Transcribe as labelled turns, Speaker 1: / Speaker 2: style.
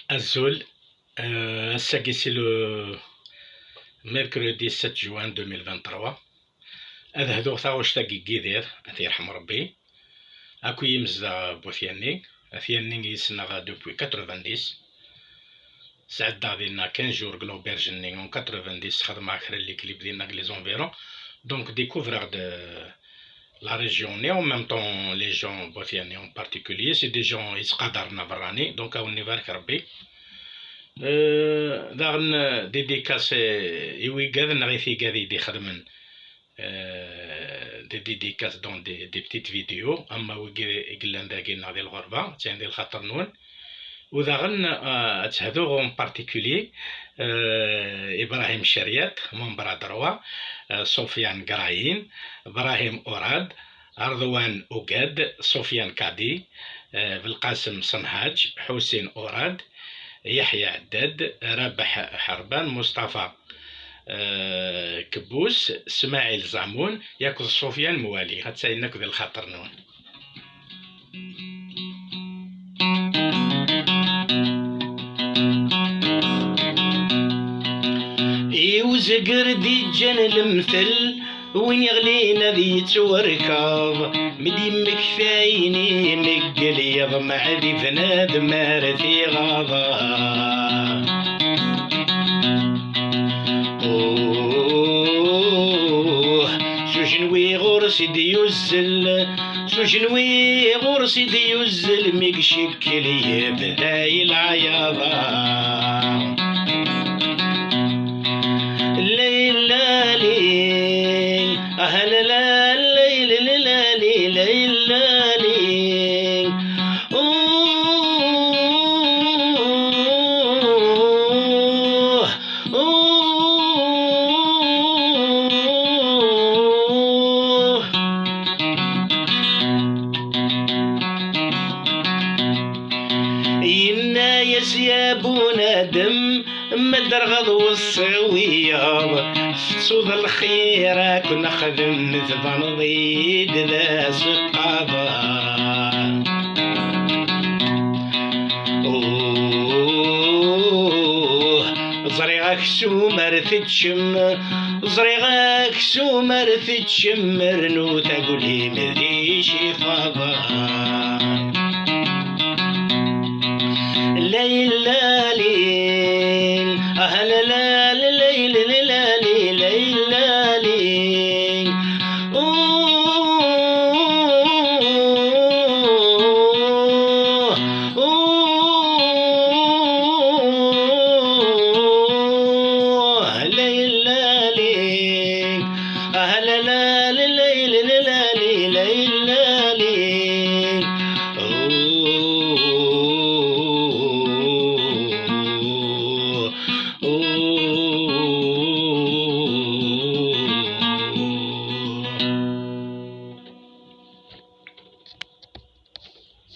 Speaker 1: Azul, Assagi c'est le mercredi 7 juin 2023. هذا هذو ثاوش تاقي كيدير أثي يرحم ربي. أكو يمزدا بوثياني أثياني يسنا دوبوي 90. سعد دينا 15 جور كلوبيرجني اون 90 خدم آخر اللي كليب دينا لي زونفيرون. دونك découvreur de la région et en même temps les gens بوثياني en particulier c'est des gens يتقدرنا براني دونك أوني بارك ربي. داغن ديديكاس يوي قاذن غيثي قاذي دي خدمن دي ديديكاس دون دي بتيت فيديو اما وي قلان داكينا ديال الغربة تاين ديال الخاطر نون وداغن تهدو اون بارتيكولي ابراهيم شريات منبرا دروا سفيان قرايين ابراهيم اوراد رضوان اوقاد سفيان كادي بالقاسم صنهاج حسين اوراد يحيى عداد رابح حربان مصطفى كبوس اسماعيل زعمون ياكل سفيان موالي هتساينك ذي الخاطر نون يوزقر دي جن المثل وين يغلينا ذي توركاض مدي مكفايني مقلي يضمع ذي فناد مارثي غاضا سوشنوي غرسي دي يزل سوشنوي غرسي دي يزل ميقشك لي بذاي العياضا يسيابونا دم مدرغض والصوياب فتوض الخيرة كنا خدم ذبان ضيد ذا سقاضا زريغاك سومر تتشم زريغاك سومر تتشم رنو تقولي مذيشي فاضا